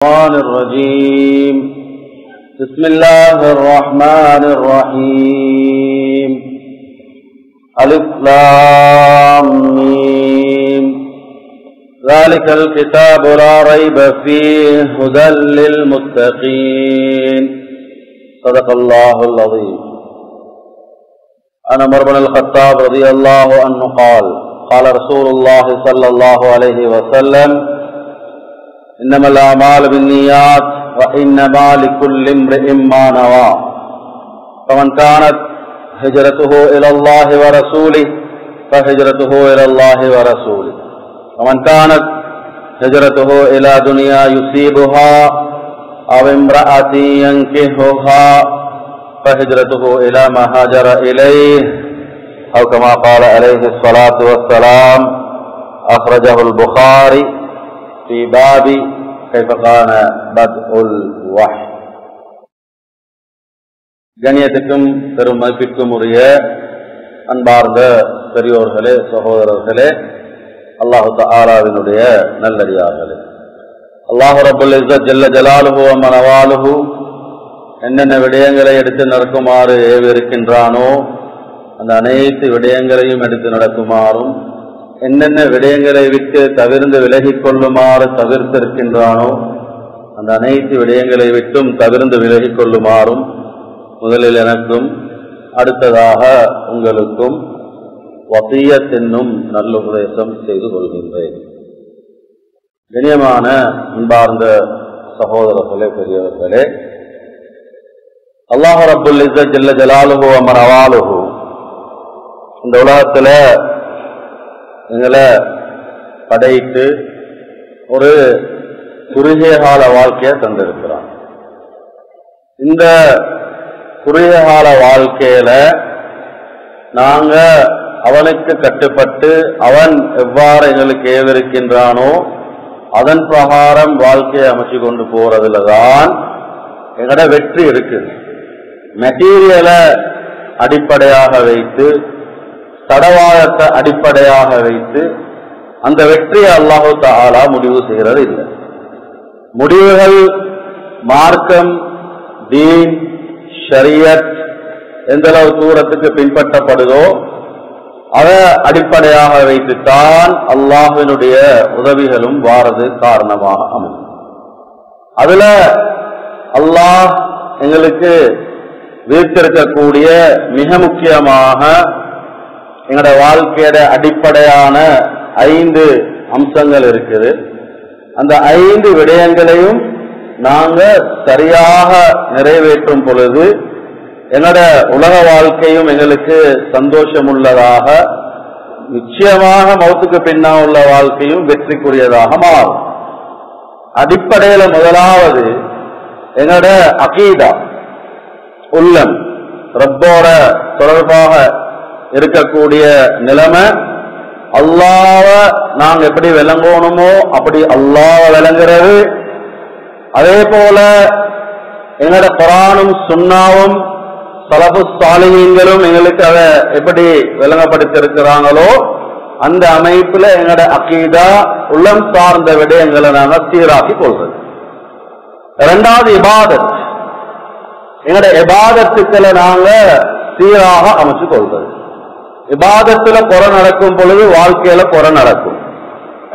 الشيطان الرجيم. بسم الله الرحمن الرحيم. ألف لام ميم. ذلك الكتاب لا ريب فيه هدى للمتقين. صدق الله العظيم. عن عمر بن الخطاب رضي الله عنه قال قال رسول الله صلى الله عليه وسلم: إنما الأعمال بالنيات وإنما لكل امرئ ما نوى، فمن كانت هجرته إلى الله ورسوله فهجرته إلى الله ورسوله، ومن كانت هجرته إلى دنيا يصيبها أو امرأة ينكحها فهجرته إلى ما هاجر إليه، أو كما قال عليه الصلاة والسلام. أخرجه البخاري في باب كيف كان بدء الوحي. கண்ணியத்துக்கும் பெரும் மதிப்பிற்கும் உரிய அன்பார்ந்த பெரியோர்களே, சகோதரர்களே, அல்லாஹு தஆலாவினுடைய நல்லடியார்களே, அல்லாஹு ரப்புல் இஸ்ஸத் ஜல்ல ஜலாலுஹு வ மனவாலுஹு என்னென்ன விடயங்களை எடுத்து நடக்குமாறு ஏவிருக்கின்றானோ அந்த அனைத்து விடயங்களையும் எடுத்து நடக்குமாறும், என்னென்ன விடயங்களை விட்டு தவிர்ந்து விலகிக் கொள்ளுமாறு தவிர்த்திருக்கின்றானோ அந்த அனைத்து விடயங்களை விட்டும் தவிர்ந்து விலகிக் கொள்ளுமாறும் முதலில் எனக்கும் அடுத்ததாக உங்களுக்கும் வசியத் என்னும் நல்ல உபதேசம் செய்து கொள்கின்றேன். கண்ணியமான அன்பார்ந்த சகோதரர்களே, பெரியவர்களே, அல்லாஹ் ரப்புல் இஸ்ஸத் ஜல்ல ஜலாலுஹு வ மனவாலுஹு இந்த உலகத்துல எங்களை படைத்து ஒரு குறுகிய கால வாழ்க்கையை தந்திருக்கிறான். இந்த குறுகிய கால வாழ்க்கையில நாங்க அவனுக்கு கட்டுப்பட்டு அவன் எவ்வாறு எங்களுக்கு ஏவிருக்கின்றானோ அதன் பிரகாரம் வாழ்க்கையை அமைச்சு கொண்டு போறதுல தான் எங்களோட வெற்றி இருக்குது. மெட்டீரியலை அடிப்படையாக வைத்து, தடவாளத்தை அடிப்படையாக வைத்து அந்த வெற்றியை அல்லாஹு தஆலா முடிவு செய்கிறது இல்லை. முடிவுகள் மார்க்கம், தீன், ஷரியத் எந்தளவு தூரத்துக்கு பின்பற்றப்படுதோ அதை அடிப்படையாக வைத்துத்தான் அல்லாஹ்வினுடைய உதவிகளும் வாரது காரணமாக அமையும். அதுல அல்லாஹ் எங்களுக்கு விதித்திருக்கக்கூடிய மிக முக்கியமாக எங்களோட வாழ்க்கையோட அடிப்படையான 5 அம்சங்கள் இருக்குது. அந்த 5 விடயங்களையும் நாங்க சரியாக நிறைவேற்றும் பொழுது எங்களோட உலக வாழ்க்கையும் எங்களுக்கு சந்தோஷம் உள்ளதாக, நிச்சயமாக மௌத்துக்கு பின்னா உள்ள வாழ்க்கையும் வெற்றிக்குரியதாக மாறும். அடிப்படையில முதலாவது எங்களோட அகீதா, உள்ளம், ரப்போட தொடர்பாக இருக்கக்கூடிய நிலைமை. அல்லாஹ்வ நாங்க எப்படி விளங்கணுமோ அப்படி அல்லாஹ்வ விளங்குறது. அதே போல எங்களோட குர்ஆனும் சுன்னாவும் ஸலஃபு ஸாலிஹீன்களும் எங்களுக்கு அதை எப்படி விளங்கப்படுத்திருக்கிறாங்களோ அந்த அமைப்புல எங்களோட அகீதா, உள்ளம் சார்ந்த விடயங்களை நாங்க சீராக்கி கொள்றது. இரண்டாவது இபாதத், எங்களோட இபாதத்துக்களை நாங்க சீராக அமைச்சு கொள்றது. இபாதத்துல குறை நடக்கும் பொழுது வாழ்க்கையில குறை நடக்கும்.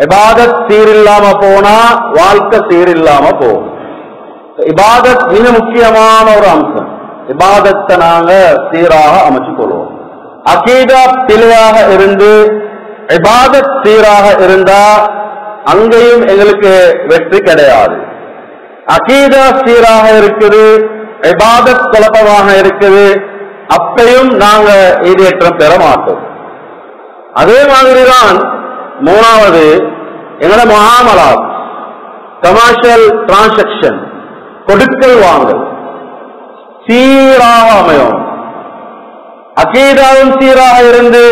இபாதத் சீரில்லாம போனா வாழ்க்கை சீரில்லாம போகும். இபாதத் மிக முக்கியமான ஒரு அம்சம். இபாதத்தை நாங்க சீராக அமைச்சு கொள்வோம். அகீதா பிழையாக இருந்து இபாதத் சீராக இருந்தா அங்கேயும் எங்களுக்கு வெற்றி கிடையாது. அகீதா சீராக இருக்குது, இபாதத் குழப்பமாக இருக்குது, அப்பையும் நாங்க ஈடேற்றம் பெற மாட்டோம். அதே மாதிரிதான் மூணாவது எங்களோட முஆமலாத், கமர்ஷியல் டிரான்சாக்சன், கொடுக்கல் வாங்கல் சீராக அமையும். அகீதாவும் சீராக இருந்து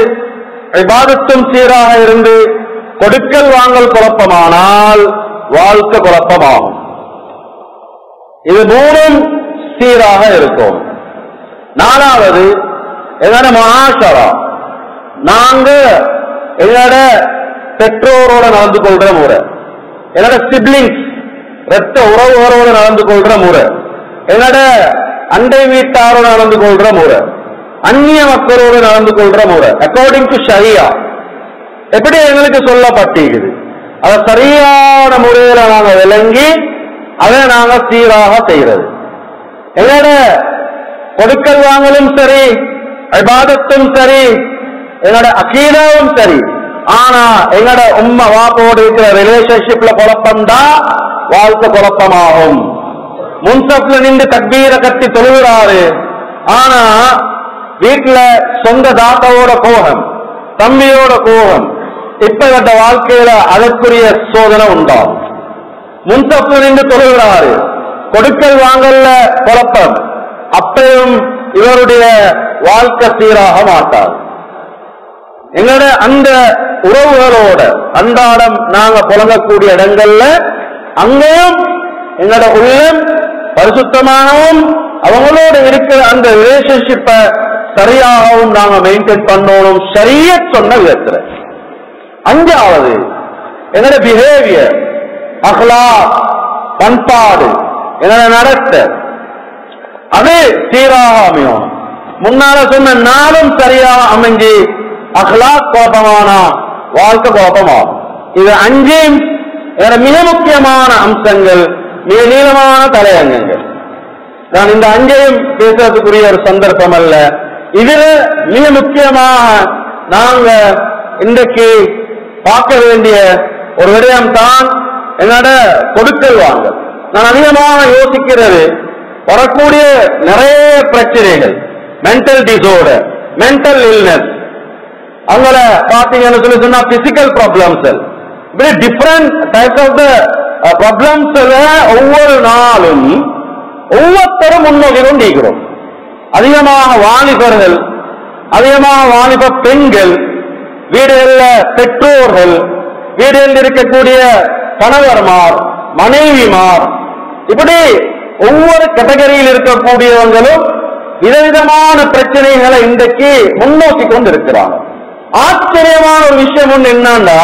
இபாதத்தும் சீராக இருந்து கொடுக்கல் வாங்கல் குழப்பமானால் வாழ்க்கை குழப்பமாகும். இது மூணும் சீராக இருக்கும். நாலாவது எங்களோட முஆஷரா, நாங்க எங்களோட பெற்றோரோட நடந்து கொள்ற முறை, என்னோட சிப்ளிங்ஸ் ரத்த உறவுகளோடு நடந்து கொள்ற முறை, எங்கட அண்டை வீட்டாரோடு நடந்து கொள்ற முறை, அந்நிய மக்களோடு நடந்து கொள்ற முறை அக்கார்டிங் டு ஷரியா எப்படி எங்களுக்கு சொல்லப்பட்டிருக்குது. அதை சரியான முறையில நாங்க விளங்கி அதை நாங்க சீராக செய்யறது. எங்கட கொடுக்கல் வாங்கலும் சரி, இபாதத்தும் சரி, எங்கட அகீதாவும் சரி. ஆனா எங்கட உம்மா வாப்போடு இருக்கிற ரிலேஷன்ஷிப்ல குழப்பம்தான் வாழ்க்கை குழப்பமாகும். முன்சப்ல நின்று தக்பீரை கட்டி தொழுகிறாரு, ஆனா வீட்டுல சொந்த தாத்தாவோட கோபம், தம்பியோட கோபம், இப்ப வாழ்க்கையில அதற்குரிய சோதனை உண்டாகும். முன்சப்ல நின்று தொழுகிறாரு, கொடுக்கல் வாங்கல்ல குழப்பம், அப்பையும் இவருடைய வாழ்க்கை சீராக மாட்டார். எங்களோட அந்த உறவுகளோட அன்றாடம் நாங்க புழங்கக்கூடிய இடங்கள்ல அங்கேயும் எங்களோட உள்ளம் பரிசுத்தமாகவும் அவங்களோட இருக்கிற அந்த ரிலேஷன்ஷிப்பை சரியாகவும் நாங்க மெயின்டைன் பண்ணணும், ஷரியத் சொன்ன விதத்துல. அஞ்சாவது எங்களோட பிஹேவியர், அஹ்லாக், பண்பாடு, எங்களோட நடத்த அது சீராக அமையும். முன்னால சொன்ன நாளும் சரியாக அமைஞ்சு அஹ்லாக் குழப்பமானா வாழ்க்கை குழப்பமாகும். இது அஞ்சும் மிக முக்கியமான அம்சங்கள், மிக நீளமான தலையங்கங்கள். நான் இந்த அஞ்சையும் பேசுறதுக்குரிய ஒரு சந்தர்ப்பம் அல்ல. இதுல மிக முக்கியமாக நாங்க இன்றைக்கு பார்க்க வேண்டிய ஒரு விடயம் தான் என்னோட கொடுக்கல் வாங்கல். நான் அதிகமாக யோசிக்கிறது வரக்கூடிய நிறைய பிரச்சனைகள், மென்டல் டிசார்டர், மென்டல் இல்னஸ், அவங்கள பாத்தீங்கன்னு சொல்லி சொன்னா பிசிக்கல் ப்ராப்ளம்ஸ், இப்படி different types of the problems ஒவ்வொரு நாளும் ஒவ்வொருத்தரும் முன்னோக்கி கொண்டிருக்கிறோம். அதிகமாக வாலிபர்கள், அதிகமாக வாலிப பெண்கள், வீடுகளில் பெற்றோர்கள், வீடுகளில் இருக்கக்கூடிய கணவர்மார், மனைவிமார், இப்படி ஒவ்வொரு கேட்டகரியில் இருக்கக்கூடியவங்களும் விதவிதமான பிரச்சனைகளை இன்றைக்கு முன்னோக்கி கொண்டிருக்கிறாங்க. ஆச்சரியமான ஒரு விஷயம் ஒன்று என்னன்னா,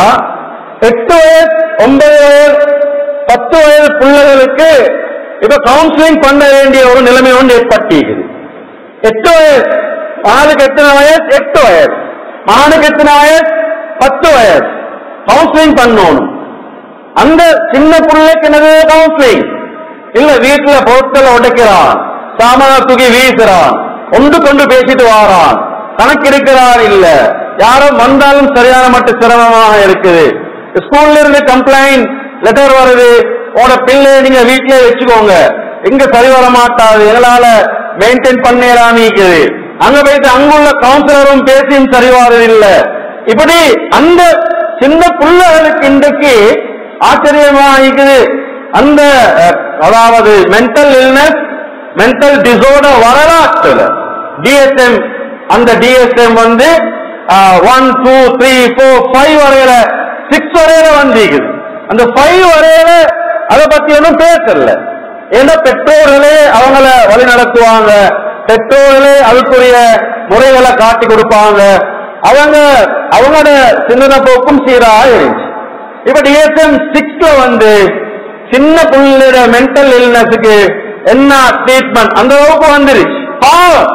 8 வயசு 9 வயசு 10 வயது பிள்ளைகளுக்கு இப்ப கவுன்சிலிங் பண்ண வேண்டிய ஒரு நிலைமை ஒன்று ஏற்பட்டிருக்குது. 8 வயசு மகனுக்கு எத்தனை வயசு? 8 வயசு. மகனுக்கு எத்தனை வயசு? 10 வயசு. கவுன்சிலிங் பண்ணணும். அந்த சின்ன பிள்ளைக்கு நிறைய கவுன்சிலிங் இல்ல. வீட்டுல பொருட்களை உடைக்கிறான், சாமான தூக்கி வீசுறான், ஒன்று கொண்டு பேசிட்டு வாரான், கணக்கு இருக்கிறான் இல்ல, யாரும் வந்தாலும் சரியான மட்டும் சிரமமாக இருக்குது. ஸ்கூல்ல இருந்து கம்ப்ளைண்ட் லெட்டர் வருது, உங்களோட பிள்ளைய நீங்க வீட்டிலே வச்சுக்கோங்க, எங்க சரி வர மாட்டாது, எங்களால மெயின்டைன் பண்ணேராம இருக்குது. அங்க போயிட்டு அங்குள்ள கவுன்சிலரும் பேசியும் சரி வரதில்லை. இப்படி அந்த சின்ன பிள்ளைகளுக்கு இன்றைக்கு ஆச்சரியமா இருக்குது. அந்த அதாவது மென்டல் இல்னஸ், மென்டல் டிசார்டர் வரலாற்றுல DSM, அந்த DSM 1, 2, 3, 4, 5 வரையில 6 வரையில வந்திருக்குது. அந்த 5 வரையில அதை பத்தி ஒன்றும் பேசல. ஏன்னா பெற்றோர்களே அவங்கள வழி நடத்துவாங்க, பெற்றோர்களே அதுக்குரிய முறைகளை காட்டி கொடுப்பாங்க, அவங்களோட சிந்தனை போக்கும் சீராக இருந்துச்சு. இப்ப DSM 6 சின்ன பிள்ளையோட மென்டல் இல்னஸுக்கு என்ன ட்ரீட்மெண்ட் அந்த அளவுக்கு வந்துருச்சு. பாவம்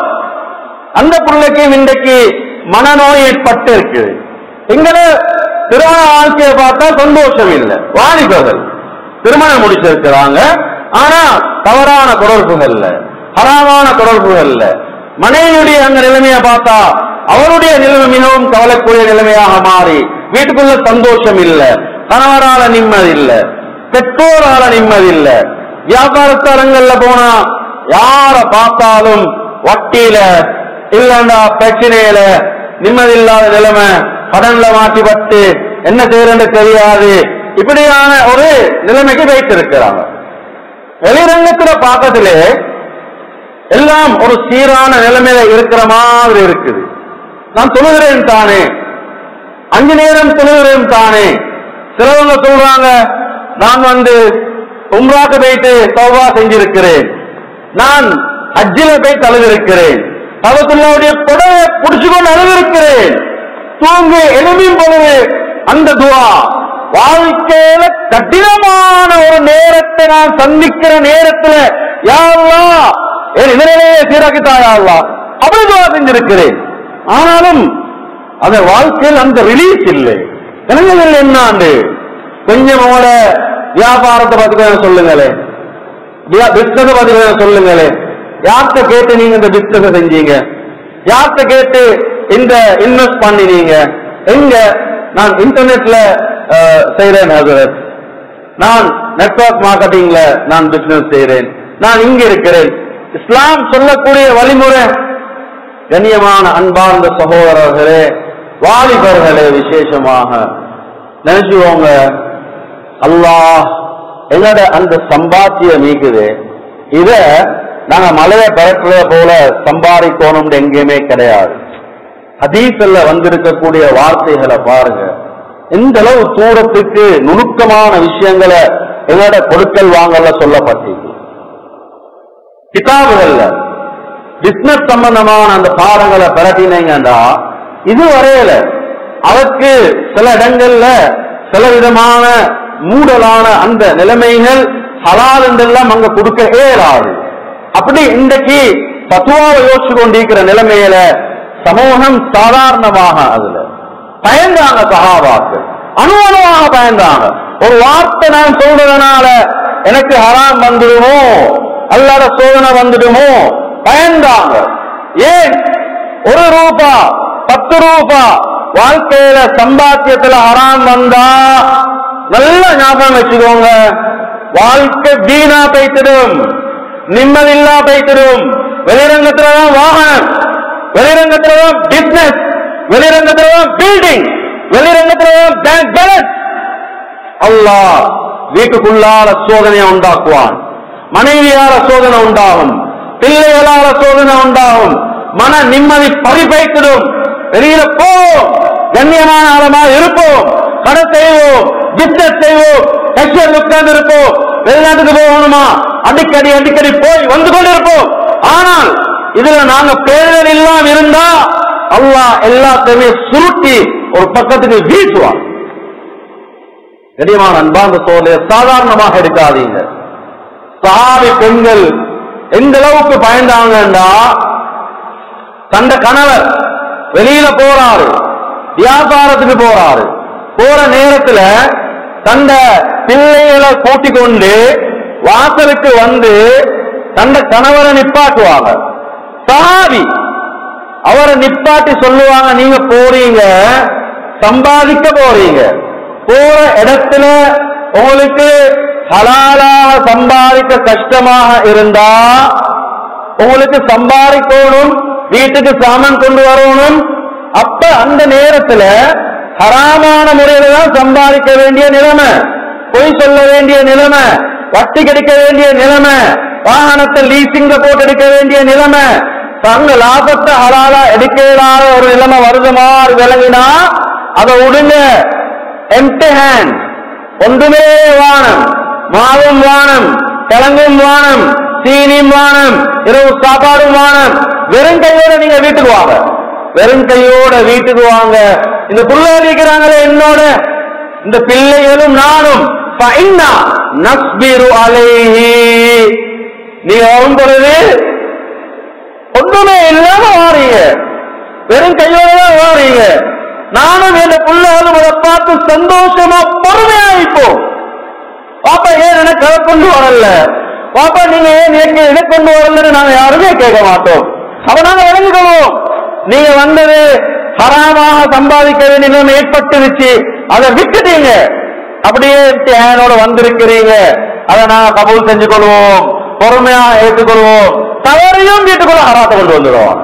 அந்த பிள்ளைக்கு இன்றைக்கு மனநோய் ஏற்பட்டு இருக்குது. எங்கட திருமண வாழ்க்கையை பார்த்தா சந்தோஷம் இல்லை. வாலிபர்கள் திருமணம் முடிச்சிருக்கிறாங்க, ஆனா தவறான தொடர்புகள்ல, ஹராமான தொடர்புகள்ல. மனைவியுடைய அந்த நிலைமையை பார்த்தா அவருடைய நிலைமை மிகவும் கவலைக்குரிய நிலைமையாக மாறி வீட்டுக்குள்ள சந்தோஷம் இல்லை, கணவரால நிம்மதி இல்லை, பெற்றோரால நிம்மதி இல்லை. வியாபாரஸ்தலங்கள்ல போனா யார பார்த்தாலும் வட்டியில இல்லண்டா பிரச்சனையில, நிம்மதி இல்லாத நிலைமை, கடன்ல மாட்டிப்பட்டு என்ன செய்யறது தெரியாது, இப்படியான ஒரு நிலைமைக்கு வைத்திருக்கிறாங்க. வெளிரங்கத்துல பார்க்கறதுலே எல்லாம் ஒரு சீரான நிலைமையில இருக்கிற மாதிரி இருக்குது. நான் தொழுகிறேன் தானே, 5 நேரம் தொழுகிறேன் தானே. சிலவங்க சொல்றாங்க, நான் உம்ராக்கு போயிட்டு தௌபா செஞ்சிருக்கிறேன், நான் ஹஜ்ஜில போய் தழுவிருக்கிறேன், கபத்துல்லாவுடைய புடவை புடிச்சுக்கொண்டு அழுவிருக்கிறேன், தூங்கு எழுமையும் பொழுது அந்த துவா வாழ்க்கையில கடினமான ஒரு நேரத்தை நான் சந்திக்கிற நேரத்துல யா அல்லாஹ் என் இதனையே சீராக்கித்தாயா அல்லாஹ் அப்படி துஆ செஞ்சிருக்கிறேன். ஆனாலும் அந்த வாழ்க்கையில் அந்த ரிலீஸ் இல்லை. இளைஞர்கள் என்னாண்டு கொஞ்சம் உங்களோட வியாபாரத்தை பத்தி சொல்லுங்களே, பிசினஸ் பத்தி சொல்லுங்களே. யார்கிட்ட கேட்டு நீங்க இந்த பிசினஸ் செஞ்சீங்க? யார்கிட்ட கேட்டு இந்த இன்வெஸ்ட் பண்ணினீங்க? எங்க? நான் இன்டர்நெட்ல செய்றேன் ஹஜரத், நான் நெட்வொர்க் மார்க்கெட்டிங்ல நான் பிசினஸ் செய்றேன், நான் இங்க இருக்கிறேன். இஸ்லாம் சொல்லக்கூடிய வழிமுறை. கண்ணியமான அன்பார்ந்த சகோதரர்களே, வாலிபர்களே, விசேஷமாக நினைச்சுவோங்க, அல்லாஹ் எங்கட அந்த சம்பாத்தியம் நீக்குது. இத நாங்க மலையை பறக்கிறத போல சம்பாதிக்கணும் எங்கேயுமே கிடையாது. ஹதீஸ்ல வந்திருக்கக்கூடிய வார்த்தைகளை பாருங்க, எந்த அளவு தூரத்துக்கு நுணுக்கமான விஷயங்களை எங்களோட கொடுக்கல் வாங்கல சொல்லப்பட்டிருக்கு. கிதாபுகள்ல பிசினஸ் சம்பந்தமான அந்த பாடங்களை பரட்டினீங்கடா, இதுவரையில அதற்கு சில இடங்கள்ல சில விதமான மூடலான அந்த நிலைமைகள் ஹலால் என்றெல்லாம் அங்க கொடுக்க இயலாது. அப்படி இன்றைக்கு பத்துவாவை யோசிச்சு கொண்டிருக்கிற நிலைமையில சமூகம் சாதாரணமாக அதுல பயந்தாங்க. சஹாபாக்கள் அணுவணுவாக பயந்தாங்க. ஒரு வார்த்தை நான் சொல்றதுனால எனக்கு ஹராம் வந்துடுமோ, அல்லாத சோதனை வந்துடுமோ பயந்தாங்க. ஏன்? 1 ரூபா 10 ரூபா வாழ்க்கையில சம்பாத்தியத்துல ஹராம் வந்தா நல்ல ஞாபகம் வச்சுக்கோங்க, வாழ்க்கை வீணா போய்த்திடும், நிம்மதில்லா போய்த்திடும். வெளிரங்கத்துலதான் வாகனம், வெளிரங்கத்துலதான் பிசினஸ், வெளிரங்கத்துலதான் பில்டிங், வெளிரங்கத்துலதான் பேங்க் பேலன்ஸ். அல்லாஹ் வீட்டுக்குள்ளால சோதனையை உண்டாக்குவான், மனைவியால சோதனை உண்டாகும், பிள்ளைகளால சோதனை உண்டாகும், மன நிம்மதி பறிபைத்திடும். வெளியில போ, கண்ணியமான ஆழமாக இருப்போம், கடை செய்வோம், பிசினஸ் செய்வோம், கஷ்டம் உட்கார்ந்து இருப்போம். வெளிநாட்டுக்கு போகணுமா, அடிக்கடி அடிக்கடி போய் வந்து கொண்டிருப்போம். ஆனால் இதுல நாங்க பேரல் இல்லாம இருந்தா அல்லாஹ் எல்லாத்தையுமே சுருட்டி ஒரு பக்கத்துக்கு வீசுவான். கண்ணியமான அன்பார்ந்த சோதனை சாதாரணமாக இருக்காதீங்க. சஹாபி பெண்கள் எந்த அளவுக்கு பயந்தாங்கன்னா, தந்த கணவர் வெளியில போறாரு, வியாபாரத்துக்கு போறாரு, போற நேரத்துல தந்த பிள்ளைகளை கூட்டிக் கொண்டு வாசலுக்கு வந்து தந்த கணவரை நிப்பாட்டுவாங்க. சஹாபி அவரை நிப்பாட்டி சொல்லுவாங்க, நீங்க போறீங்க சம்பாதிக்க போறீங்க, போற இடத்துல உங்களுக்கு ஹலாலாக சம்பாதிக்க கஷ்டமாக இருந்தா, உங்களுக்கு சம்பாதிக்கணும், வீட்டுக்கு சாமான் கொண்டு வரணும், அப்ப அந்த நேரத்துல ஹராமான முறையில தான் சம்பாதிக்க வேண்டிய நிலைமை, பொய் சொல்ல வேண்டிய நிலைமை, வட்டி கிடைக்க வேண்டிய நிலைமை, வாகனத்தை லீசிங்ல போட்டு எடுக்க வேண்டிய நிலைமை, தங்க லாபத்தை ஹலாலா எடுக்காத ஒரு நிலைமை வருதுமாறு விளங்கினா அதை விடுங்க. எம்டி ஹேண்ட், ஒன்றுமே வானம், மாவும் வானம், கிழங்கும் வானம், சீனியும் வானம், இரவு சாப்பாடும் வானம், வெறும் கையோட நீங்க வீட்டுக்கு வாங்க, வெறும் கையோட வீட்டுக்கு வாங்க. இந்த பிள்ளை இருக்கிறாங்களே என்னோட, இந்த பிள்ளைகளும் நானும் நீங்க வரும் பொழுது ஒன்றுமே இல்லாம வாரீங்க, வெறும் கையோட தான் வாரீங்க. நானும் என் பிள்ளைகளும் அதை பார்த்து சந்தோஷமா பொறுமையா இருப்போம். பாப்பா ஏன் எனக்கு அதை கொண்டு வரல, பாப்பா நீங்க ஏன் இதை கொண்டு வரலன்னு நாங்க யாருமே கேட்க மாட்டோம். அப்ப நாங்க விளங்குவோம், நீங்க வந்தது ஹராமாக சம்பாதிக்க வேண்டிய நிலைமை ஏற்பட்டுருச்சு, அதை விட்டுட்டீங்க, அப்படியே ஏனோட வந்திருக்கிறீங்க, அதை நாங்க கபூல் செஞ்சு கொள்வோம், பொறுமையா ஏற்றுக்கொள்வோம். தவறையும் வீட்டுக்குள்ள ஹராத்தை கொண்டு வந்துடுவோம்.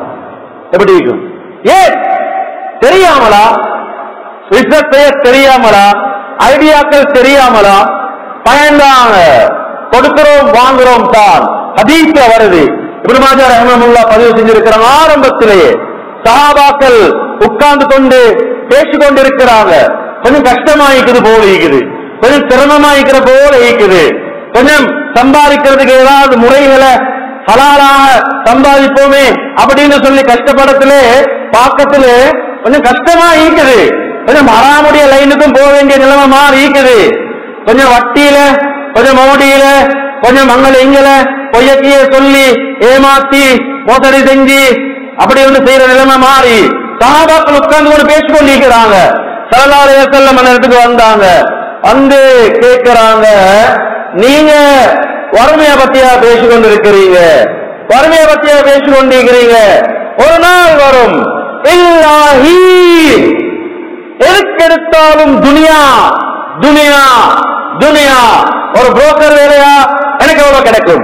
எப்படி இருக்கும்? ஏன் தெரியாமலா, விஷயத்தைய தெரியாமலா, ஐடியாக்கள் தெரியாமலா பயந்தாங்க. கொடுக்கிறோம் வாங்குறோம் தான் ஹதீஸ்ல வருது. இப்னு மாஜா ரஹ்மத்துல்லாஹ் பதிவு செஞ்சிருக்கிறாங்க, ஆரம்பத்திலேயே சஹாபாக்கள் உட்கார்ந்து கொண்டு பேசிக் கொண்டிருக்கிறாங்க. கொஞ்சம் கஷ்டமாயிக்குது போல இருக்குது, கொஞ்சம் சிரமமாயிக்கிற போல இருக்குது, கொஞ்சம் சம்பாதிக்கிறதுக்கு ஏதாவது முறைகளை ஹலாலாக சம்பாதிப்போமே அப்படின்னு சொல்லி கஷ்டப்படத்திலே பாக்கத்திலே கொஞ்சம் கஷ்டமா இருக்குது. கொஞ்சம் ஹராமுடைய லைனுக்கும் போக வேண்டிய நிலைமை மாறி இருக்குது. கொஞ்சம் வட்டியில, கொஞ்சம் மோடியில, கொஞ்சம் மங்கள இங்கல பொய்யக்கிய சொல்லி ஏமாத்தி மோசடி செஞ்சு அப்படி ஒன்று செய்யற நிலைமை மாறி சஹாபாக்கள் உட்கார்ந்து கொண்டு பேசிக்கொண்டிருக்கிறாங்க. ஸல்லல்லாஹு அலைஹி வஸல்லம் அந்த இடத்துக்கு வந்தாங்க. வந்து கேட்கிறாங்க, நீங்க வறுமையை பத்தியா பேசிக்கொண்டிருக்கிறீங்க, வறுமையை பத்தியா பேசிக்கொண்டிருக்கிறீங்க. ஒரு நாள் வரும் இல்லாஹி எதுக்கெடுத்தாலும் துனியா துனியா துனியா. ஒரு புரோக்கர் வேலையா, எனக்கு எவ்வளவு கிடைக்கும்,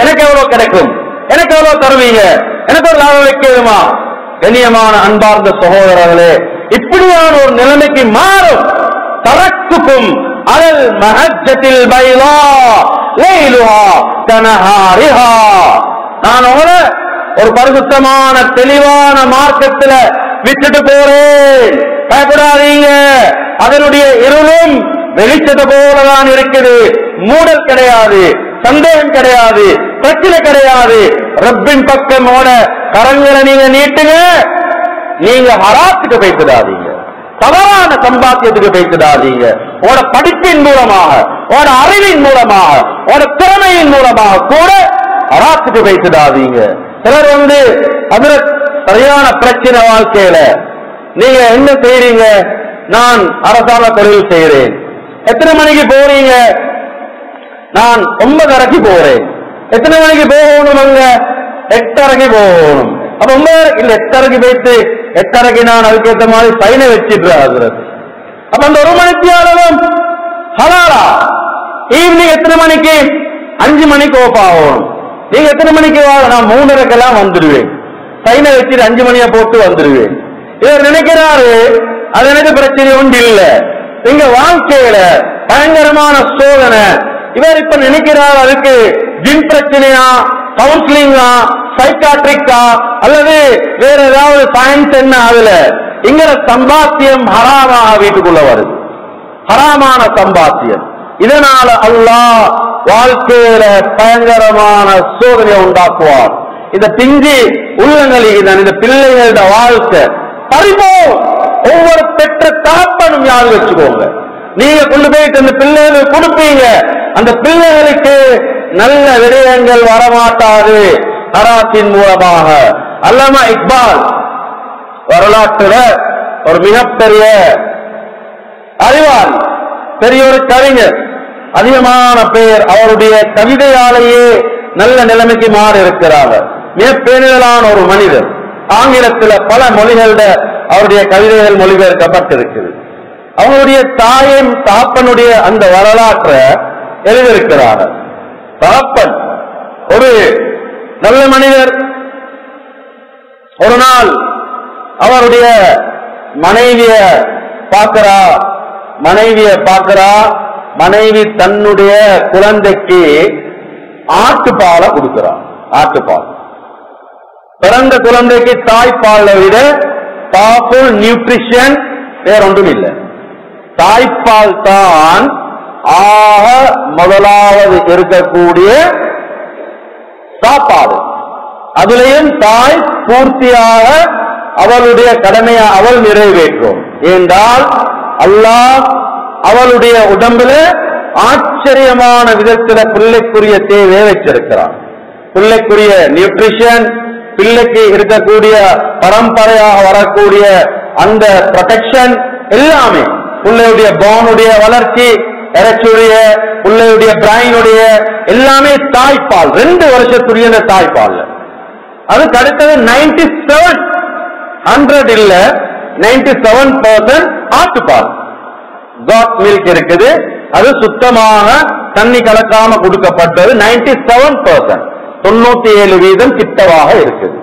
எனக்கு எவ்வளவு கிடைக்கும், எனக்கு எவ்வளவு தருவீங்க, எனக்கு ஒரு லாபம் வைக்கணுமா? கண்ணியமான அன்பார்ந்த சகோதரர்களே, இப்படியான ஒரு நிலைமைக்கு மாறும். தரக்குக்கும் அலல் மஹஜ்ஜத்தில் பைலா லைலுஹா கனஹாரிஹா. நான் உங்களை ஒரு பரிசுத்தமான தெளிவான மார்க்கத்துல விட்டுட்டு போறேன், பயப்படாதீங்க. அதனுடைய இருளும் வெளிச்சத்தை போலதான் இருக்குது. மூடல் கிடையாது, சந்தேகம் கிடையாது, பிரச்சனை கிடையாது. ரப்பின் பக்கமோட கரங்களை நீங்க நீட்டுங்க. நீங்க ஹராத்துக்கு பேசிடாதீங்க, தவறான சம்பாத்தியத்துக்கு பேசிடாதீங்க. உங்களோட படிப்பின் மூலமாக, உங்களோட அறிவின் மூலமாக, உங்களோட திறமையின் மூலமாக கூட ஹராத்துக்கு பேசிடாதீங்க. சிலர் அதுல சரியான பிரச்சனை வாழ்க்கையில நீங்க என்ன செய்றீங்க? நான் அரசாங்க தொழில் செய்கிறேன். எத்தனை மணிக்கு போறீங்க? நான் 9:30 போறேன். எத்தனை மணிக்கு போகணும்? அங்க 8:30 போகணும். அப்ப 9 இல்ல 8:30 போயிட்டு 8:30 நான் அதுக்கேற்ற மாதிரி சைனை வச்சிட்டு. அப்ப அந்த 1 மணிக்கு அளவும் ஹலாலா? ஈவினிங் எத்தனை மணிக்கு? 5 மணிக்கு ஓப் ஆகணும். நீங்க எத்தனை மணிக்கு? நான் 3:30 வந்துடுவேன். சைனை வச்சுட்டு 5 மணியா போட்டு வந்துடுவேன். இவர் நினைக்கிறாரு அது எனக்கு பிரச்சனை ஒன்று இல்ல. எங்க வாழ்க்கையில பயங்கரமான சோதனை. இவர் இப்ப நினைக்கிறார் அதுக்கு ஜின் பிரச்சனையா, கவுன்சிலிங்கா, சைக்காட்ரிக்கா அல்லது வேற ஏதாவது சயின்ஸ் என்ன? அதுல இங்க சம்பாத்தியம் ஹராமாக வீட்டுக்குள்ள வருது, ஹராமான சம்பாத்தியம். இதனால அல்லாஹ் வாழ்க்கையில பயங்கரமான சோதனையை உண்டாக்குவார். இந்த பிஞ்சு உள்ளங்களில் இந்த பிள்ளைகளோட வாழ்க்கை பறிப்போம். ஒவ்வொரு பெற்ற தாப்பனும் யாரு வச்சுக்கோங்க. நீங்க கொண்டு போயிட்டு அந்த பிள்ளைகளுக்கு கொடுப்பீங்க, அந்த பிள்ளைகளுக்கு நல்ல விடயங்கள் வரமாட்டாது ஹராத்தின் மூலமாக. அல்லாமா இக்பால் வரலாற்றுல ஒரு மிகப்பெரிய அறிவாளி, பெரிய ஒரு கவிஞர், அதிகமான பேர் அவருடைய கவிதையாலேயே நல்ல நிலைமைக்கு மாறி இருக்கிறார். மிக பேணுதலான ஒரு மனிதர். ஆங்கிலத்தில் பல மொழிகள அவருடைய கவிதைகள் மொழிபெயர்க்கப்பட்டிருக்கிறது. அவங்களுடைய தாயும் தாப்பனுடைய அந்த வரலாற்றை எழுதியிருக்கிறார். தாப்பன் ஒரு நல்ல மனிதர். ஒரு நாள் அவருடைய மனைவிய பார்க்கிறா. மனைவி தன்னுடைய குழந்தைக்கு ஆட்டுப்பாலை கொடுக்கிறார். ஆட்டுப்பால் பிறந்த குழந்தைக்கு தாய்ப்பாலை விட பவர்ஃபுல் நியூட்ரிஷன் வேற ஒன்றும் இல்லை. தாய்ப்பால் தான் ஆக முதலாவது இருக்கக்கூடிய சாப்பாடு. அதிலேயும் தாய் பூர்த்தியாக அவளுடைய கடமையை அவள் நிறைவேற்றும். என்றால் அல்லாஹ் அவளுடைய உடம்புல ஆச்சரியமான விதத்துல பிள்ளைக்குரிய தேவையை வச்சிருக்கிறான். பிள்ளைக்குரிய நியூட்ரிஷன், பிள்ளைக்கு இருக்கக்கூடிய பரம்பரையாக வரக்கூடிய அந்த ப்ரொடெக்ஷன் எல்லாமே, பிள்ளையுடைய போனுடைய வளர்ச்சி, இறைச்சியுடைய, பிள்ளையுடைய பிரைனுடைய எல்லாமே தாய்ப்பால். 2 வருஷத்துடைய தாய்ப்பால். அதுக்கு அடுத்தது 97 100 இல்ல 97% ஆட்டுப்பால், காட் மில்க் இருக்குது. அது சுத்தமாக தண்ணி கலக்காம கொடுக்கப்பட்டது. 97%, 97% கிட்டவாக இருக்குது.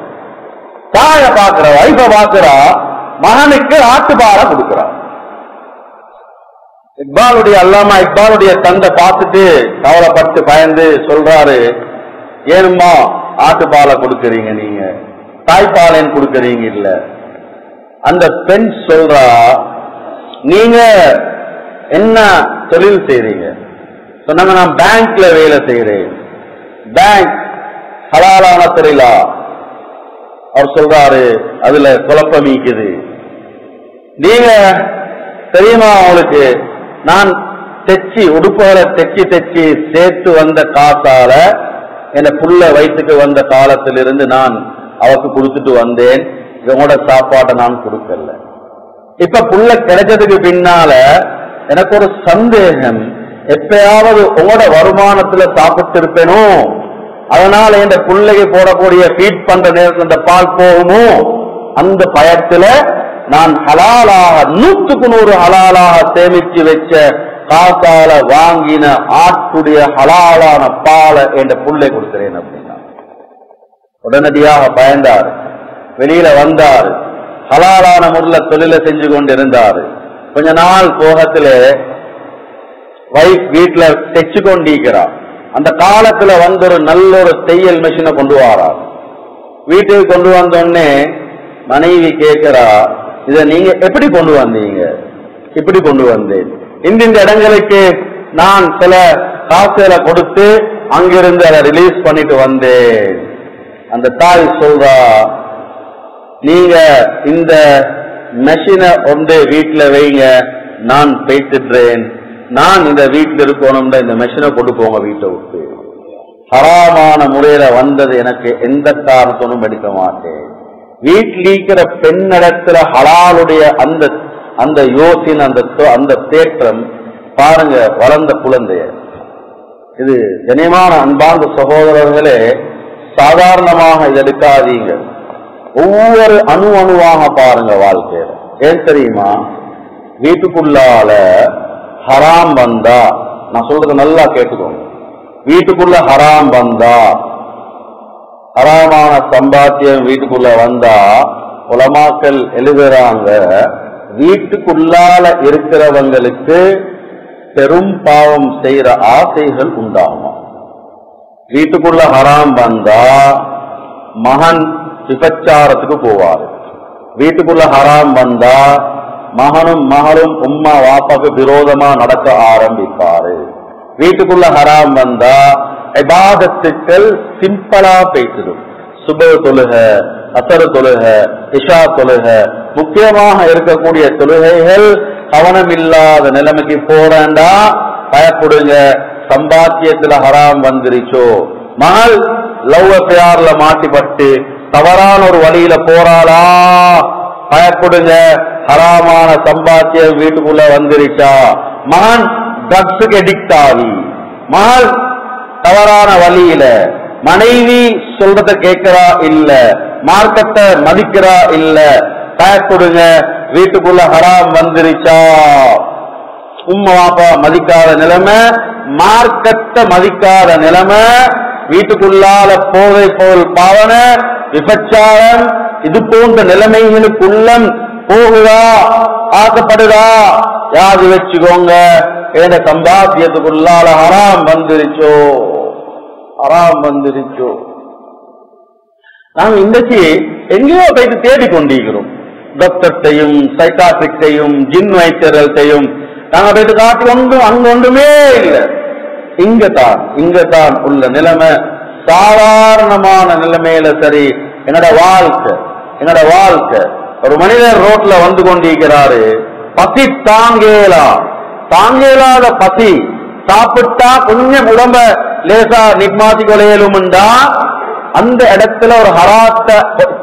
தாய பாக்குற, வைஃப பாக்குறா, மகனுக்கு ஆட்டுப்பாலை கொடுக்கிறார். இக்பாலுடைய அல்லாமா இக்பாலுடைய தந்தை பார்த்துட்டு கவலைப்பட்டு பயந்து சொல்றாரு, ஏனுமா ஆட்டுப்பாலை கொடுக்கறீங்க, நீங்க தாய்ப்பாலைன்னு கொடுக்கறீங்க இல்ல. அந்த பெண் சொல்றா, நீங்க என்ன தொழில் செய்றீங்க? சொன்னாங்க, நான் பேங்க்ல வேலை செய்யறேன். பேங்க் ஹலாலான தொழிலா? அவர் சொல்றாரு, அதுல குழப்பம் இருக்குது. நீங்க தெரியுமா உங்களுக்கு, நான் உடுப்புகளை தைச்சி சேர்த்து வந்த காசால என் புள்ள வயிற்றுக்கு வந்த காலத்திலிருந்து நான் அவருக்கு கொடுத்துட்டு வந்தேன். இவங்களோட சாப்பாட்டை நான் கொடுக்கல. இப்ப புள்ள கிடைச்சதுக்கு பின்னால எனக்கு ஒரு சந்தேகம், எப்பயாவது உங்களோட வருமானத்துல சாப்பிட்டு இருப்பேனோ, அதனால இந்த பிள்ளைக்கு போடக்கூடிய ஃபீட் பண்ற நேரத்தில் இந்த பால் போகுமோ, அந்த பயத்துல நான் ஹலாலாக 100க்கு 100 ஹலாலாக சேமிச்சு வச்ச காசால வாங்கின ஆட்டுடைய ஹலாலான பாலை என் புள்ளை கொடுக்கிறேன் அப்படின்னா உடனடியாக பயந்தார். வெளியில வந்தார். ஹலாலான முறையில் தொழிலை செஞ்சு கொண்டு இருந்தாரு. கொஞ்ச நாள் போகத்துல வைஃப் வீட்டுல தைச்சு கொண்டிருக்கிறார். அந்த காலத்துல வந்து ஒரு நல்ல ஒரு தையல் மிஷினை கொண்டு வரார். வீட்டுக்கு கொண்டு வந்தோடனே மனைவி கேட்கிறா, இதை நீங்க எப்படி கொண்டு வந்தீங்க? இப்படி கொண்டு வந்தேன், இந்த இடங்களுக்கு நான் சில காசுகளை கொடுத்து அங்கிருந்து அதை ரிலீஸ் பண்ணிட்டு வந்தேன். அந்த தாய் சொல்றா, நீங்க இந்த மெஷினை வந்து வீட்டுல வைங்க, நான் பேசிடுறேன், நான் இந்த வீட்டில் இருக்கணும்னா இந்த மெஷினை கொண்டு போங்க வீட்டை விட்டு. ஹராமான முறையில வந்தது எனக்கு எந்த காரணத்தோடும் எடுக்க மாட்டேன். வீட்டில் இருக்கிற பெண்ணிடத்துல ஹலாலுடைய அந்த யோசின் அந்த தேற்றம் பாருங்க, வளர்ந்த குழந்தைய. இது கனியமான அன்பார்ந்த சகோதரர்களே, சாதாரணமாக இது எடுக்காதீங்க. ஒவ்வொரு அணுவாக பாருங்க வாழ்க்கையில. ஏன் தெரியுமா, வீட்டுக்குள்ளால ஹராம் வந்தா, நான் சொல்றது நல்லா கேட்டுக்கோங்க, வீட்டுக்குள்ள ஹராம் வந்தா, ஹராமான சம்பாத்தியம் வீட்டுக்குள்ள வந்தா, உலமாக்கள் எழுதுறாங்க, வீட்டுக்குள்ளால இருக்கிறவங்களுக்கு பெரும் பாவம் செய்யற ஆசைகள் உண்டாகுமா. வீட்டுக்குள்ள ஹராம் வந்தா மகன் விபச்சாரத்துக்கு போவாரு. வீட்டுக்குள்ள ஹராம் வந்தா மகனும் மகளும் உம்மா வாப்பாக்கு விரோதமா நடக்க ஆரம்பிப்பாரு. வீட்டுக்குள்ள ஹராம் வந்தா இபாதத்துக்கள் சிம்பிளா பேசிடும். சுப தொழுக, அசர் தொழுக, இஷா தொழுக, முக்கியமாக இருக்கக்கூடிய தொழுகைகள் கவனம் இல்லாத நிலைமைக்கு போறேன்டா பயப்படுங்க, சம்பாத்தியத்துல ஹராம் வந்துருச்சோ. மகள் லவ் அஃபேர்ல மாட்டிப்பட்டு தவறான ஒரு வழியில போறாளா, பயப்படுங்க, ஹராமான சம்பாத்தியம் வீட்டுக்குள்ள வந்துருச்சா. மகன் ட்ரக்ஸுக்கு அடிக்ட் ஆகி, மகள் தவறான வழியில, மனைவி சொல்றத கேட்கிறா இல்ல, மார்க்கத்தை மதிக்கிறா இல்ல, பயப்படுங்க, வீட்டுக்குள்ள ஹராம் வந்துருச்சா. உம்மா வாப்பா மதிக்காத நிலைமை, மார்க்கத்தை மதிக்காத நிலைமை, வீட்டுக்குள்ளால போதை போல் பாவன, விபச்சாரம், இது போன்ற நிலைமைகளுக்குள்ளம் போகுதா, ஆசைப்படுதா, யாரு வச்சுக்கோங்க, ஏன சம்பாத்தியத்துக்குள்ளால ஹராம் வந்துருச்சோ, ஹராம் வந்துருச்சோ. நாங்க இன்றைக்கு எங்கேயோ போயிட்டு தேடிக்கொண்டிருக்கிறோம். டாக்டர்டையும் சைக்காட்ரிக்டையும் ஜின் வைத்தியர்கள்டையும் நாங்க போயிட்டு காட்டி ஒன்றும் அங்க ஒன்றுமே இல்லை. இங்கதான் உள்ள நிலைமை சாதாரணமான நிலைமையில. சரி, என்னோட வாழ்க்கை ஒரு மனிதர் ரோட்ல வந்து கொண்டிருக்கிறாரு, பசி தாங்கேலாத பசி, சாப்பிட்டா கொஞ்சம் உடம்ப லேசா நிக்மாத்தி கொலையலும்டா, அந்த இடத்துல ஒரு ஹராத்த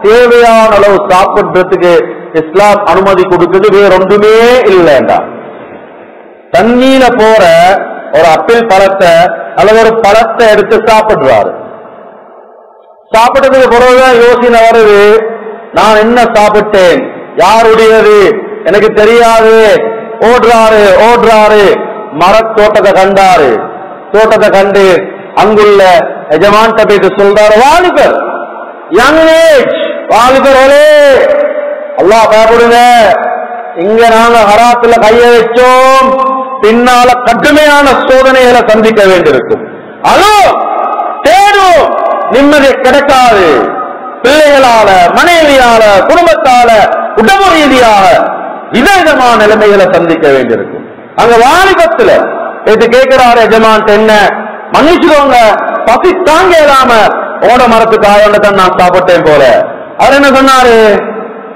தேவையான அளவு சாப்பிடுறதுக்கு இஸ்லாம் அனுமதி கொடுக்குது, வேற ஒன்றுமே இல்லைண்டா. தண்ணீர போற ஒரு அப்பிள் பழத்தை அல்லது ஒரு பழத்தை எடுத்து சாப்பிடுறாரு. சாப்பிட்டதுக்கு பிறகுதான் யோசனை வருது, நான் என்ன சாப்பிட்டேன், யாருடையது எனக்கு தெரியாது. ஓடுறாரு, மரத்தோட்டத்தை கண்டாரு. தோட்டத்தை கண்டு அங்குள்ள எஜமான்ட்ட போயிட்டு சொல்றாரு, வாலிபர், யங் ஏஜ் வாலிபர்களே, அல்லாஹ் பயப்படுங்க, இங்க நாங்க ஹராத்துல கைய வச்சோம், பின்னால கடுமையான சோதனைகளை சந்திக்க வேண்டியிருக்கும். அதோ தேடும் நிம்மதி கிடைக்காது. பிள்ளைகளால, மனைவியால, குடும்பத்தால, உடம்பு ரீதியாக விதவிதமான நிலைமைகளை சந்திக்க வேண்டியிருக்கும். அங்க வாலிபத்துல இது கேட்கிறாரு எஜமான், என்ன மன்னிச்சுக்கோங்க, பசி தாங்க இல்லாம ஓட மரத்துக்கு ஆயோட தான் நான் சாப்பிட்டேன் போல. அவர் என்ன சொன்னாரு,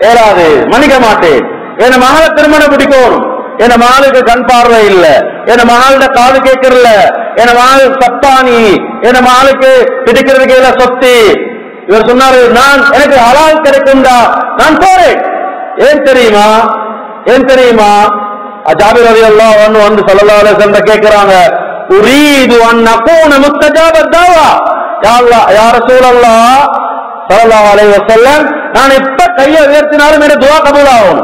ஏறாது, மன்னிக்க மாட்டேன், என் மகளை திருமணம் பிடிக்கணும், என் மகளுக்கு கண் பார்வை இல்ல, என் மகளோட காது கேட்கறல, என் மகள் சப்பானி, என் மகளுக்கு பிடிக்கிறதுக்கு இல்ல சொத்து. இவர் சொன்னாரு, நான் எனக்கு ஹலால் கிடைக்கும்டா நான் போறேன். ஏன் தெரியுமா? ஏன் தெரியுமா? ஜாபிர் ரலியல்லாஹு அன்ஹு வந்து ஸல்லல்லாஹு அலைஹி வஸல்லம் கேக்குறாங்க, உரீது அன் நகூன முஸ்தஜாப தவா. யா அல்லாஹ், யா ரசூலல்லாஹ் ஸல்லல்லாஹு அலைஹி வஸல்லம், நான் எப்ப கையை உயர்த்தினாலும் எனக்கு துஆ கபூல் ஆகும்,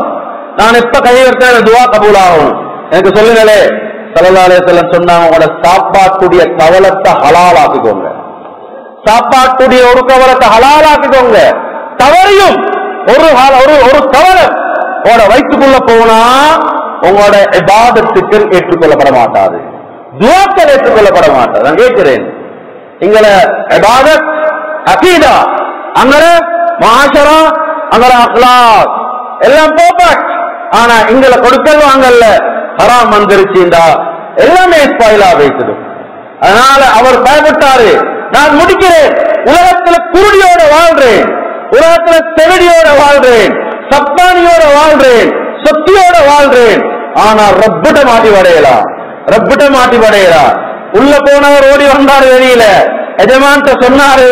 நான் எப்ப கையை உயர்த்தினாலும் துஆ கபூல் ஆகும், எனக்கு சொல்லுங்களே. ஸல்லல்லாஹு அலைஹி வஸல்லம் சொன்னாங்க, உங்களோட சாப்பாட்டுடைய கவலத்தை ஹலாலாக்கிக்கோங்க, சாப்பாட்டுடைய ஒரு கவலத்தை ஹலாலாக்கிக்கோங்க. தவறையும் ஒரு கவலம் உங்களோட வயிற்றுக்குள்ள போனா உங்களோட இபாதத்துக்கள் ஏற்றுக்கொள்ளப்பட மாட்டாது, துஆக்கள் ஏற்றுக்கொள்ளப்பட மாட்டாது. நான் கேட்கிறேன், எங்கள இபாதத், அகீதா, அங்கர முஆஷரா, அங்கர அக்லாக் எல்லாம் பெர்ஃபெக்ட். ஆனா எங்களை கொடுக்கல் வாங்கல்ல ஹராம் வந்துருச்சுண்டா எல்லாமே ஸ்பாயிலா வைக்குது. அதனால அவர் பயப்பட்டாரு, நான் முடிக்கிறேன், உலகத்துல குருடியோட வாழ்றேன், உலகத்துல செவிடியோட வாழ்றேன், சப்பானியோட வாழ்றேன், சொத்தியோட வாழ்றேன், ஆனா ரப்பிட்ட மாட்டி வடையலாம், ரப்பிட்ட மாட்டி வடையலாம். உள்ள போனவர் ஓடி வந்தாரு வெளியில, எஜமான்ட்ட சொன்னாரு,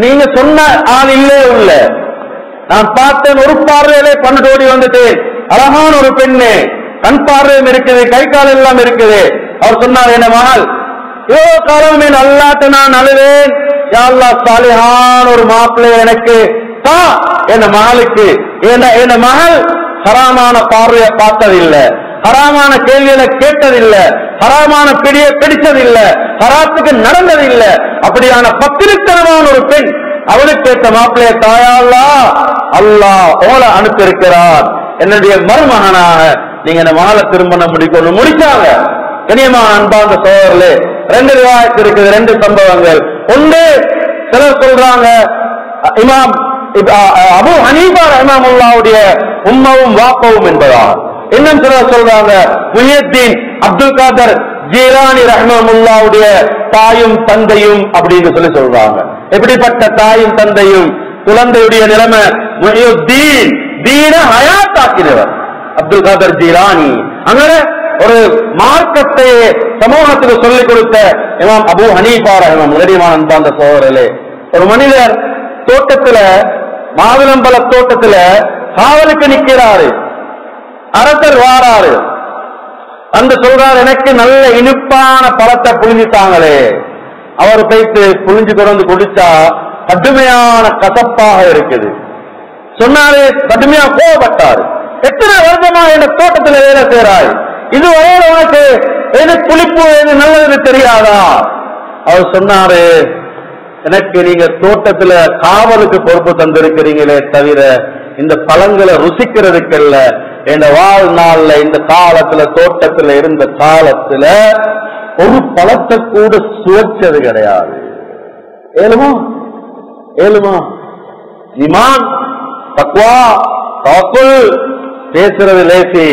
நீங்க சொன்ன ஆள் இல்லே உள்ள, நான் பார்த்தேன், ஒரு பார்வையிலே பண்ணிட்டு ஓடி வந்துட்டேன், அழகான ஒரு பெண்ணு, கண் பார்வையும் இருக்குது, கை கால் எல்லாம் இருக்குது. அவர் சொன்னார், என்ன மகள் இவ்வளவு காலம் என் அல்லாட்ட நான் அழுவேன், யா அல்லாஹ் சாலிஹான ஒரு மாப்பிள்ளை எனக்கு தா என் மகளுக்கு. என் மகள் ஹராமான பார்வையை பார்த்ததில்லை, ஹராமான கேள்வியில கேட்டதில்லை, ஹராமான பிடியை பிடிச்சதில்லை, ஹராத்துக்கு நடந்ததில்லை. அப்படியான பத்திரித்தனமான ஒரு பெண், அவளுக்கு ஏற்ற மாப்பிள்ளைய தாயா அல்லாஹ் ஓல அனுப்பியிருக்கிறார், என்னுடைய மருமகனாக நீங்க இந்த மகளை திருமணம் முடிக்கணும். முடிச்சாங்க. கனியமான அன்பார்ந்த சோதரர்களே, ரெண்டு ரிவாயத் இருக்குது, ரெண்டு சம்பவங்கள். ஒன்று, சிலர் சொல்றாங்க இமாம் அபூ ஹனீஃபா ரஹ்மத்துல்லாஹுடைய உம்மவும் வாப்பவும் என்பதா. இன்னும் சிலர் சொல்றாங்க முஹியுத்தீன் அப்துல் காதர் ஜீலானி ரஹ்மத்துல்லாஹுடைய தாயும் தந்தையும் அப்படின்னு சொல்லி சொல்றாங்க. எப்படிப்பட்ட தாயும் தந்தையும்? குழந்தையுடைய நிலைமை, முஹியுத்தீன் தீன ஹயாத் ஆக்கினவர் அப்துல் காதர் ஜீலானி. அங்க ஒரு மார்க்கத்தை சமூகத்துக்கு சொல்லிக் கொடுத்த இமாம் அபூ ஹனீஃபா ரஹ்மத்துல்லாஹி அன்பார்ந்த சகோதரர்களே, ஒரு மனிதர் தோட்டத்துல, மாதுளம்பழ தோட்டத்துல காவலுக்கு நிக்கிறாரு. அரசர் வாராரு, அந்த சொல்றாரு, எனக்கு நல்ல இனிப்பான பழத்தை புழிஞ்சிட்டாங்களே. அவர் போயிட்டு புழிஞ்சு கொண்டு குடிச்சா கடுமையான கசப்பாக இருக்குது. சொன்னாரு, கடுமையா கோவப்பட்டாரு, எத்தனை வருஷமா என் தோட்டத்துல வேலை செய்றாய், இது வரையில உனக்கு எது புளிப்பு எது நல்லது தெரியாதா? அவர் சொன்னாரு, எனக்கு நீங்க தோட்டத்துல காவலுக்கு பொறுப்பு தந்திருக்கிறீங்களே தவிர இந்த பழங்களை ருசிக்கிறதுக்கல்ல. இந்த வாழ்நாள்ல, இந்த காலத்துல, தோட்டத்துல இருந்த காலத்துல ஒரு பழத்தை கூட சுவைச்சது கிடையாது. ஏழுமா ஏழுமா ஈமான், தக்வா, தவக்குல் பேசுறது லேசி,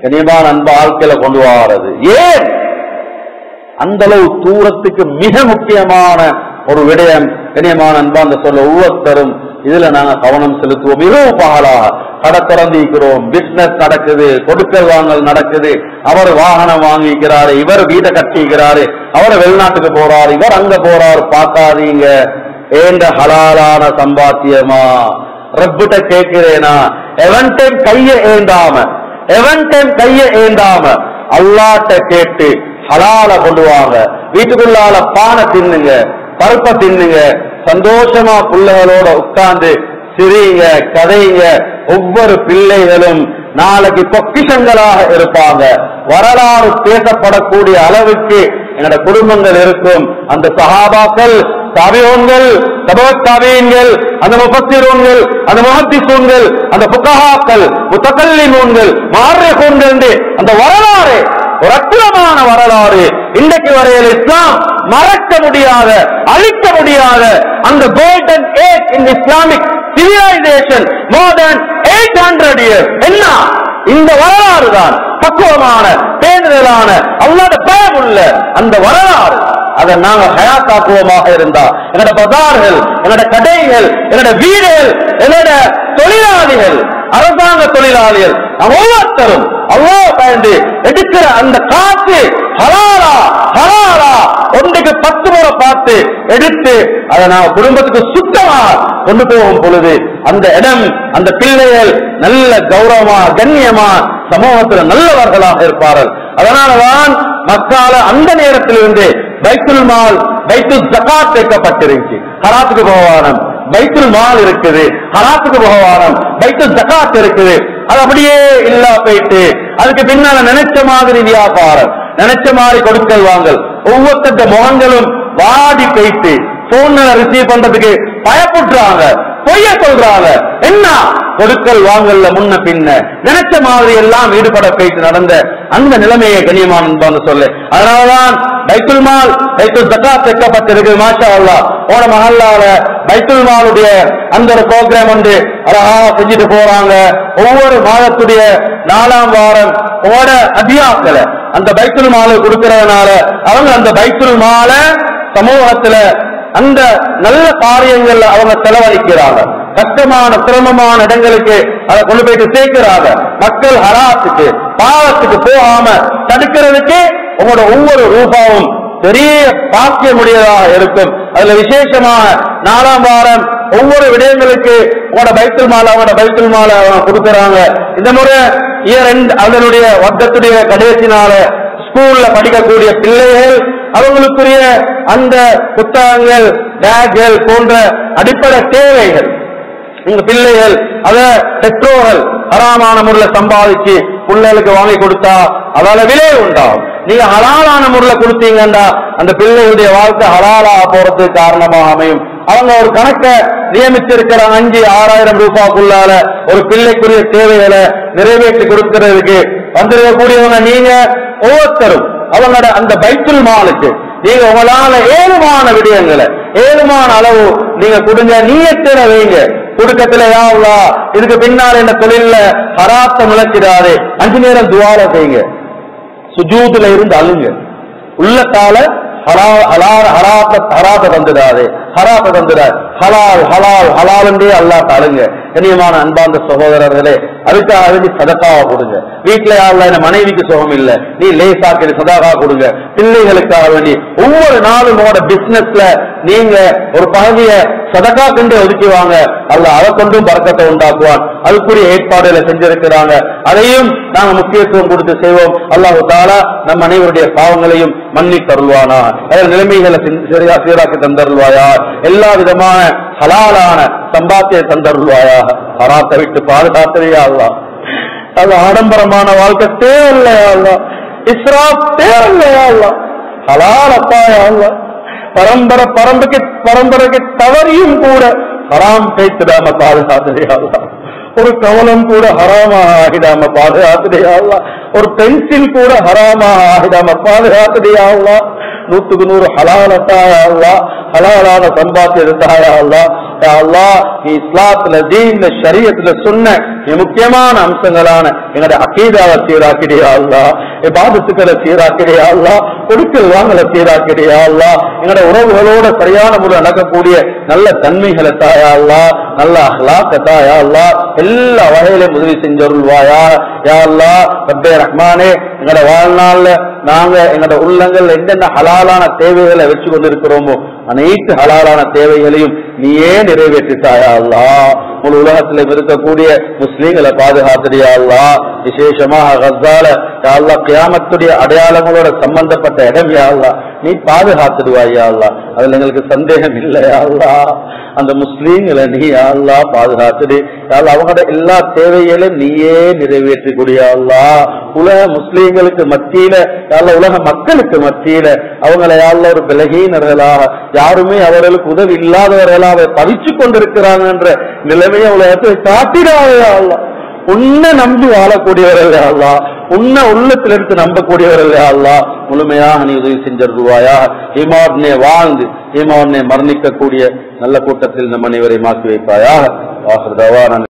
கனியமான அன்பு வாழ்க்கையில கொண்டு வாரது. ஏன் அந்த அளவு தூரத்துக்கு மிக முக்கியமான ஒரு விடயம் கனியமான அன்பா அந்த சொல்ல ஒவ்வொருத்தரும் இதுல நாங்க கவனம் செலுத்துவோம். இரவு பகலாக கடை திறந்திருக்கிறோம், பிசினஸ் நடக்குது, கொடுக்கல் வாங்கல் நடக்குது. அவர் வாகனம் வாங்கிக்கிறாரு, இவர் வீட்டை கட்டிக்கிறாரு, அவர் வெளிநாட்டுக்கு போறாரு, இவர் அங்க போறாரு. பார்க்காதீங்க, ஏண்ட ஹலாலான சம்பாத்தியமா ரப்பிட்ட கேட்கிறேனா? எவன் டைம் கைய ஏந்தாம அல்லாட்ட கேட்டு ஹலால கொண்டு வாங்க. வீட்டுக்குள்ளால பானை தின்னுங்க, பருப்பை தின்னுங்க, சந்தோஷமா பிள்ளைகளோட உட்கார்ந்து சிரிங்க, கதைங்க. ஒவ்வொரு பிள்ளைகளும் நாளைக்கு பொக்கிஷங்களாக இருப்பாங்க. வரலாறு பேசப்படக்கூடிய அளவுக்கு எங்களோட குடும்பங்கள் இருக்கும். அந்த சஹாபாக்கள், தாபிஊன்கள், தபஅத் தாபிஈன்கள், அந்த முஃபஸ்ஸிரூன்கள், அந்த முஹத்திஸூன்கள், அந்த ஃபுகஹாக்கள், முத்தகல்லிமூன்கள், முஅர்ரிஃபூன்கள் என்று அந்த வரலாறு ஒரு அற்புதமான வரலாறு. இன்றைக்கு வரையில் இஸ்லாம் மறக்க முடியாத, அழிக்க முடியாத அந்த golden age in Islamic civilisation more than 800 years. என்ன இந்த வரலாறு தான் பக்குவமான, பேணுதலான, அல்லாஹ்வுடைய பயம் உள்ள அந்த வரலாறு. அதை நாங்க ஹயாத்தாக்குவமாக இருந்தா எங்களோட பஜார்கள், எங்களோட கடைகள், எங்களோட வீடுகள், எங்களோட தொழிலாளிகள் அரசாங்க தொழிலாளிகள் ஒவ்வொருத்தரும் அல்லாஹ் பயந்து எடுக்கிற அந்த காசு ஹலாலா ஹலாலா ஒன்றைக்கு 10 முறை பார்த்து எடுத்து அதை நான் குடும்பத்துக்கு சுத்தமா கொண்டு போகும் பொழுது அந்த இடம் அந்த பிள்ளைகள் நல்ல கௌரவமா கண்ணியமா சமூகத்தில் நல்லவர்களாக இருப்பார்கள். அதனாலதான் மக்கால அந்த நேரத்திலிருந்து பைத்துல் மால் பைத்துல் ஜகாத் வைக்கப்பட்டிருந்துச்சு. ஹராத்துக்கு போவானம் பைத்துல் மால் இருக்குது, ஹராத்துக்கு போவானம் பைத்துல் ஜகாத் இருக்குது. அது அப்படியே இல்லா போயிட்டு அதுக்கு பின்னால நினைச்ச மாதிரி வியாபாரம், நினைச்ச மாதிரி கொடுக்கல் வாங்கல், ஒவ்வொருத்த முகங்களும் வாடி போயிட்டு போன்ல ரிசீவ் பண்றதுக்கு பயப்படுறாங்க, பொய்ய சொல்றாங்க. என்ன கொடுக்கல் வாங்கல்ல முன்ன பின்ன நினைச்ச மாதிரி எல்லாம் ஈடுபட போயிட்டு நடந்த அந்த நிலைமையை கண்ணியமான சொல்லு. அதனாலதான் பைத்துல் மால் பைத்துல் ஜகாத் வைக்கப்பட்டிருக்கு. மாஷா அல்லாஹ் ஓட மஹல்லால பைத்துல் மாலுடைய அந்த ஒரு ப்ரோக்ராம் வந்து அழகா செஞ்சுட்டு போறாங்க. ஒவ்வொரு மாதத்துடைய 4ஆம் வாரம் ஓட அதியாக்களை அந்த பைத்துல் மாலை கொடுக்கறதுனால அவங்க அந்த பைத்துல் மாலை சமூகத்துல அந்த நல்ல காரியங்கள்ல அவங்க செலவழிக்கிறாங்க. கஷ்டமான சிரமமான இடங்களுக்கு அதை கொண்டு போயிட்டு சேர்க்கிறாங்க. மக்கள் ஹராத்துக்கு பாவத்துக்கு போகாம தடுக்கிறதுக்கு உங்களோட ஒவ்வொரு ரூபாவும் பெரிய பாக்கியமுடையதாக இருக்கும். அதுல விசேஷமாக 4ஆம் வாரம் ஒவ்வொரு விடயங்களுக்கு உங்களோட பைத்துல் மாலை அவங்க கொடுக்கறாங்க. இந்த முறை அதனுடைய வர்க்கத்துடைய கடைசினால ஸ்கூல்ல படிக்கக்கூடிய பிள்ளைகள் அவங்களுக்குரிய அந்த புத்தகங்கள் பேக்கள் போன்ற அடிப்படை தேவைகள் உங்க பிள்ளைகள் அத பெற்றோர்கள் ஹராமான முறையில் சம்பாதிச்சு பிள்ளைகளுக்கு வாங்கி கொடுத்தா அதால விலை உண்டாகும். நீங்க ஹலாலான முறையில் கொடுத்தீங்கன்னா அந்த பிள்ளைகளுடைய வாழ்க்கை ஹலாலா போறதுக்கு காரணமாக அமையும். அவங்க ஒரு கணக்கை நியமிச்சிருக்கிற 5,000-6,000 ரூபாய்க்குள்ளால ஒரு பிள்ளைக்குரிய தேவைகளை நிறைவேற்றி கொடுக்கிறதுக்கு வந்திருக்கக்கூடியவங்க நீங்க ஒவ்வொருத்தரும் அவங்களோட அந்த பைத்துல் மாலுக்கு நீங்க உங்களால ஏழுமான விடயங்களை ஏழுமான அளவு நீங்க கொடுங்க. நீயத்தில வைங்க குடுக்கத்துல யா அல்லாஹ் இதுக்கு பின்னால் இந்த தொழில ஹராத்த முளைச்சிடாதே. 5 நேரம் துஆல செய்யுங்க. சுஜூதுல இருந்து அழுங்க. உள்ளத்தால ஹராத்த தந்துடாதே, ஹராத்த தந்துடாது. ஹலால் ஹலால் ஹலால் என்றே அல்லாஹ் அழுங்க. கண்ணியமான அன்பார்ந்த சகோதரர்களே, அதுக்காக வேண்டி சதக்காவா கொடுங்க. வீட்டுல யாருல என்ன மனைவிக்கு சுகம் இல்ல, நீ லேசாக்கு சதகா கொடுங்க. பிள்ளைகளுக்காக வேண்டி ஒவ்வொரு நாளும் பிசினஸ்ல நீங்க ஒரு பகுதிய சதகா கொண்டு ஒதுக்கிவாங்க. அல்லாஹ் அதை கொண்டும் பரக்கத்தை உண்டாக்குவான். அதுக்குரிய ஏற்பாடுகளை செஞ்சிருக்கிறாங்க. அதையும் நாங்க முக்கியத்துவம் கொடுத்து செய்வோம். அல்லாஹ் தஆலா நம் அனைவருடைய பாவங்களையும் மன்னி தருவானா, நிலைமைகளை சீராக்கி தந்தருள்வாயா, எல்லா விதமான ஹலாலான சம்பாத்திய தந்தருள்வாயா, ஹராத்தை விட்டு பாதுகாத்ததையா அல்லாஹ். அது ஆடம்பரமான வாழ்க்கை தேவையில்லையா அல்லாஹ், இஸ்ராப் தேவையில்லையா அல்லாஹ், ஹலாலத்தாயா அல்லாஹ். பரம்பரைக்கு தவறியும் கூட ஹராம் கைத்திடாம பாதுகாத்ததையா அல்லாஹ். ஒரு கவலம் கூட ஹராமாக ஆகிடாம பாதுகாத்ததையா அல்லாஹ். ஒரு பென்சில் கூட ஹராமாக ஆகிடாம பாதுகாத்ததையா அல்லாஹ். 100க்கு 100 ஹலாலத்தாயா அல்லாஹ், ஹலாலான சம்பாத்தியத்தாயா அல்லாஹ். யா அல்லாஹ், நீ இஸ்லாத்துல தீன்ல ஷரியத்துல சொன்ன முக்கியமான அம்சங்களான எங்களுடைய அகீதாவை சீராக்கிறியா அல்லாஹ், இபாதத்துக்களை சீராக்கிறியா அல்லாஹ், கொடுக்கல் வாங்கல சீராக்கிறியா அல்லாஹ், எங்களுடைய உறவுகளோட சரியான முறை நடக்கக்கூடிய நல்ல தன்மைகளை தாயா அல்லாஹ், நல்ல அஹ்லாக்க தாயா அல்லாஹ், எல்லா வகையிலும் உதவி செஞ்சருள்வாயா யா அல்லாஹ். ரப்பே ரஹ்மானே, எங்களோட வாழ்நாள்ல நாங்க எங்களோட உள்ளங்கள் என்னென்ன ஹலாலான தேவைகளை வச்சு கொண்டிருக்கிறோமோ அனைத்து ஹலாலான தேவைகளையும் நீயே நிறைவேற்றிட்டாயா அல்லாஹ். முழு உலகத்தில் இருக்கக்கூடிய முஸ்லீம்களை பாதுகாத்துறியா அல்லாஹ். விசேஷமாக கஸால யா அல்லாஹ் கியாமத்துடைய அடையாளங்களோட சம்பந்தப்பட்ட இடம் யா அல்லாஹ் நீ பாதுகாத்துடுவாயா அல்லாஹ். அதுல எங்களுக்கு சந்தேகம் இல்லையா அல்லாஹ். அந்த முஸ்லீம்களை நீ யா அல்லாஹ் பாதுகாத்துடு யா அல்லாஹ். அவங்களோட எல்லா தேவைகளையும் நீயே நிறைவேற்றி கூடியா அல்லாஹ். உலக முஸ்லீம்களுக்கு மத்தியில யா அல்லாஹ், உலக மக்களுக்கு மத்தியில அவங்களை யா அல்லாஹ் ஒரு பலகீனர்களாக, யாருமே அவர்களுக்கு உதவி இல்லாதவர்களாக தவிச்சு கொண்டிருக்கிறாங்க என்ற நிலைமையை உலகத்தை காட்டிடாதயா அல்லாஹ். உன்னை நம்பி வாழக்கூடியவர்கள் அல்லாஹ், உன்னை உள்ளத்தில் எடுத்து நம்பக்கூடியவர்கள் அல்லாஹ். முழுமையாக நீ உதவி செஞ்சிருவாயா. ஈமானுடனே வாழ்ந்து ஈமானுடனே மரணிக்கக்கூடிய நல்ல கூட்டத்தில் நம் அனைவரை மாற்றி வைப்பாயாக.